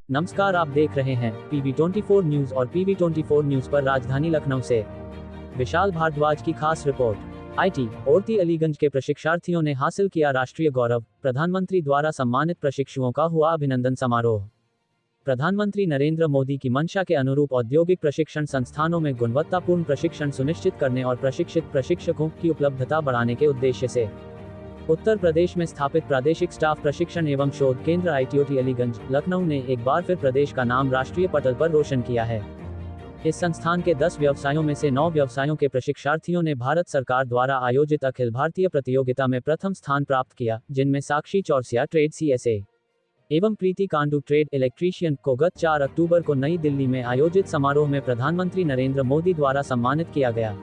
नमस्कार, आप देख रहे हैं PV24 न्यूज और PV24 न्यूज पर राजधानी लखनऊ से विशाल भारद्वाज की खास रिपोर्ट। आईटी औरती अलीगंज के प्रशिक्षार्थियों ने हासिल किया राष्ट्रीय गौरव, प्रधानमंत्री द्वारा सम्मानित प्रशिक्षुओं का हुआ अभिनंदन समारोह। प्रधानमंत्री नरेंद्र मोदी की मंशा के अनुरूप औद्योगिक प्रशिक्षण संस्थानों में गुणवत्तापूर्ण प्रशिक्षण सुनिश्चित करने और प्रशिक्षित प्रशिक्षकों की उपलब्धता बढ़ाने के उद्देश्य से उत्तर प्रदेश में स्थापित प्रादेशिक स्टाफ प्रशिक्षण एवं शोध केंद्र ITOT अलीगंज लखनऊ ने एक बार फिर प्रदेश का नाम राष्ट्रीय पटल पर रोशन किया है। इस संस्थान के 10 व्यवसायों में से 9 व्यवसायों के प्रशिक्षार्थियों ने भारत सरकार द्वारा आयोजित अखिल भारतीय प्रतियोगिता में प्रथम स्थान प्राप्त किया, जिनमें साक्षी चौरसिया ट्रेड CSA एवं प्रीति कांडू ट्रेड इलेक्ट्रीशियन को गत 4 अक्टूबर को नई दिल्ली में आयोजित समारोह में प्रधानमंत्री नरेंद्र मोदी द्वारा सम्मानित किया गया।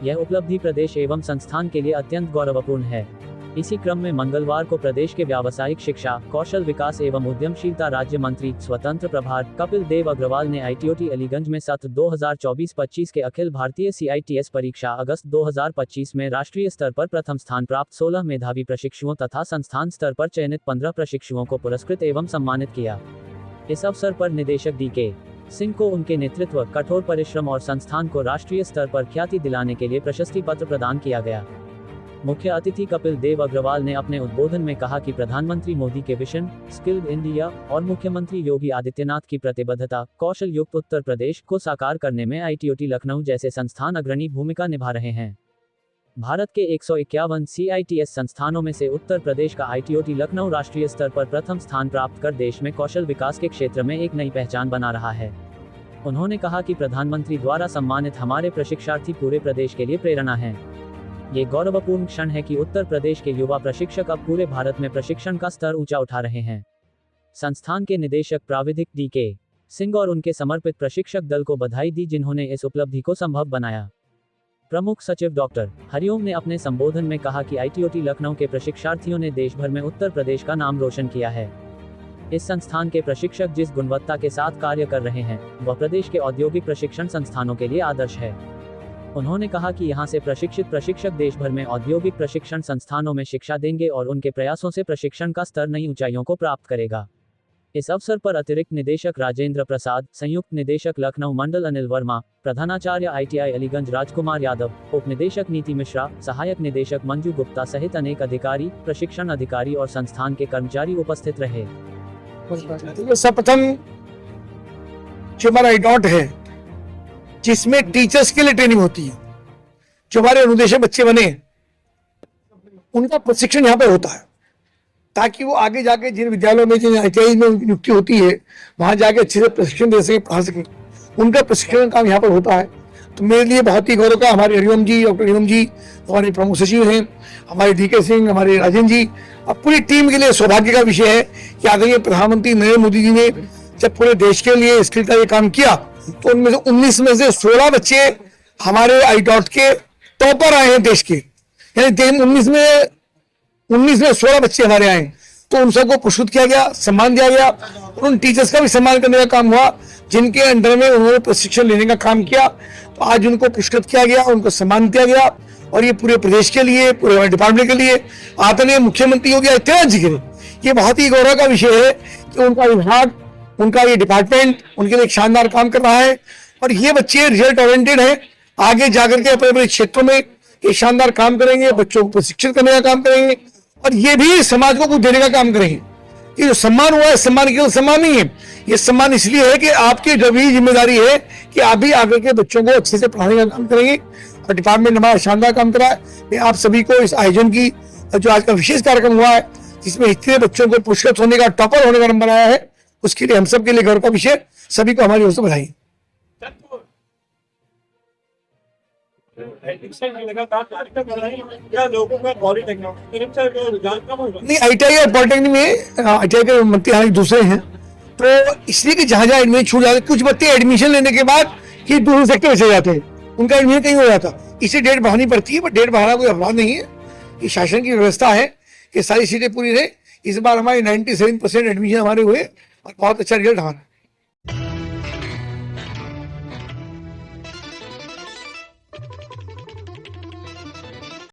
यह उपलब्धि प्रदेश एवं संस्थान के लिए अत्यंत गौरवपूर्ण है। इसी क्रम में मंगलवार को प्रदेश के व्यावसायिक शिक्षा, कौशल विकास एवं उद्यमशीलता राज्य मंत्री स्वतंत्र प्रभार कपिल देव अग्रवाल ने ITOT अलीगंज में सत्र 2024-25 के अखिल भारतीय CITS परीक्षा अगस्त 2025 में राष्ट्रीय स्तर पर प्रथम स्थान प्राप्त 16 मेधावी प्रशिक्षुओं तथा संस्थान स्तर पर चयनित 15 प्रशिक्षुओं को पुरस्कृत एवं सम्मानित किया। इस अवसर पर निदेशक DK सिंह को उनके नेतृत्व, कठोर परिश्रम और संस्थान को राष्ट्रीय स्तर पर ख्याति दिलाने के लिए प्रशस्ति पत्र प्रदान किया गया। मुख्य अतिथि कपिल देव अग्रवाल ने अपने उद्बोधन में कहा कि प्रधानमंत्री मोदी के विजन, स्किल्ड इंडिया और मुख्यमंत्री योगी आदित्यनाथ की प्रतिबद्धता, कौशल युक्त उत्तर प्रदेश को साकार करने में ITOT लखनऊ जैसे संस्थान अग्रणी भूमिका निभा रहे हैं। भारत के 151 CITS संस्थानों में से उत्तर प्रदेश का ITOT लखनऊ राष्ट्रीय स्तर पर प्रथम स्थान प्राप्त कर देश में कौशल विकास के क्षेत्र में एक नई पहचान बना रहा है। उन्होंने कहा कि प्रधानमंत्री द्वारा सम्मानित हमारे प्रशिक्षार्थी पूरे प्रदेश के लिए प्रेरणा हैं। ये गौरवपूर्ण क्षण है कि उत्तर प्रदेश के युवा प्रशिक्षक अब पूरे भारत में प्रशिक्षण का स्तर ऊंचा उठा रहे हैं। संस्थान के निदेशक प्राविधिक DK सिंह और उनके समर्पित प्रशिक्षक दल को बधाई दी, जिन्होंने इस उपलब्धि को संभव बनाया। प्रमुख सचिव डॉक्टर हरिओम ने अपने संबोधन में कहा कि ITOT लखनऊ के प्रशिक्षार्थियों ने देश भर में उत्तर प्रदेश का नाम रोशन किया है। इस संस्थान के प्रशिक्षक जिस गुणवत्ता के साथ कार्य कर रहे हैं, वह प्रदेश के औद्योगिक प्रशिक्षण संस्थानों के लिए आदर्श है। उन्होंने कहा कि यहां से प्रशिक्षित प्रशिक्षक देश भर में औद्योगिक प्रशिक्षण संस्थानों में शिक्षा देंगे और उनके प्रयासों से प्रशिक्षण का स्तर नई ऊंचाइयों को प्राप्त करेगा। इस अवसर पर अतिरिक्त निदेशक राजेंद्र प्रसाद, संयुक्त निदेशक लखनऊ मंडल अनिल वर्मा, प्रधानाचार्य ITI अलीगंज राजकुमार यादव, उप निदेशक नीति मिश्रा, सहायक निदेशक मंजू गुप्ता सहित अनेक अधिकारी, प्रशिक्षण अधिकारी और संस्थान के कर्मचारी उपस्थित रहे। सर्वप्रथम जो हमारा ITOT है, जिसमें टीचर्स के लिए ट्रेनिंग होती है, जो हमारे अनुदेशक बच्चे बने उनका प्रशिक्षण यहाँ पे होता है, ताकि वो आगे जाके जिन विद्यालयों में, जिन ITI में नियुक्ति होती है, वहां जाके अच्छे से प्रशिक्षण दे सके, पढ़ा सके। उनका प्रशिक्षण काम यहाँ पर होता है। तो मेरे लिए बहुत ही गौरव का, हमारे हरिओम जी, डॉक्टर हरिओम जी हमारे प्रमुख सचिव हैं, हमारे DK सिंह, हमारे राजेंद्र जी, अब पूरी टीम के लिए सौभाग्य का विषय है कि आदरणीय प्रधानमंत्री नरेंद्र मोदी जी ने जब पूरे देश के लिए स्किल का ये काम किया, तो उनमें से 19 में से 16 बच्चे हमारे ITOT के टॉपर आए हैं देश के। यानी 19 में 16 बच्चे हमारे आए, तो उन सबको पुरस्कृत किया गया, सम्मान दिया गया और उन टीचर्स का भी सम्मान करने का काम हुआ, जिनके अंडर में उन्होंने प्रशिक्षण लेने का काम किया। तो आज उनको पुरस्कृत किया गया, उनको सम्मान दिया गया और ये पूरे प्रदेश के लिए, पूरे डिपार्टमेंट के लिए, आदरणीय मुख्यमंत्री योगी आदित्यनाथ जी के लिए ये बहुत ही गौरव का विषय है कि उनका विभाग, उनका ये डिपार्टमेंट उनके लिए एक शानदार काम कर रहा है। और ये बच्चे रिजल्ट ओरिएंटेड हैं, आगे जाकर के अपने अपने क्षेत्रों में ये शानदार काम करेंगे, बच्चों को प्रशिक्षित करने का काम करेंगे और ये भी समाज को कुछ देने का काम करेंगे। ये जो सम्मान हुआ है, सम्मान केवल सम्मान नहीं है, ये सम्मान इसलिए है कि आपकी जो भी जिम्मेदारी है कि आप भी आगे के बच्चों को अच्छे से पढ़ाने का काम करेंगे और डिपार्टमेंट हमारा शानदार काम करा है। मैं आप सभी को इस आयोजन की, जो आज का विशेष कार्यक्रम हुआ है, जिसमें इतने बच्चों को पुरस्कृत होने का, टॉपर होने का नंबर आया है, उसके लिए हम सब के लिए गौरव का विषय, सभी को हमारी ओर से बधाई। नहीं, ITI और पॉलिटेक्निक में ITI के मंत्री दूसरे हैं, तो इसलिए कि जहां एडमिशन छूट जाते, कुछ बच्चे एडमिशन लेने के बाद ही दूसरे सेक्टर में चले जाते हैं, उनका एडमिशन कहीं हो जाता, इसे डेट बढ़ानी पड़ती है। पर डेट बढ़ाना कोई अपराध नहीं है, ये शासन की व्यवस्था है कि सारी सीटें पूरी रहे। इस बार हमारे 97% एडमिशन हमारे हुए और बहुत अच्छा रिजल्ट हमारा।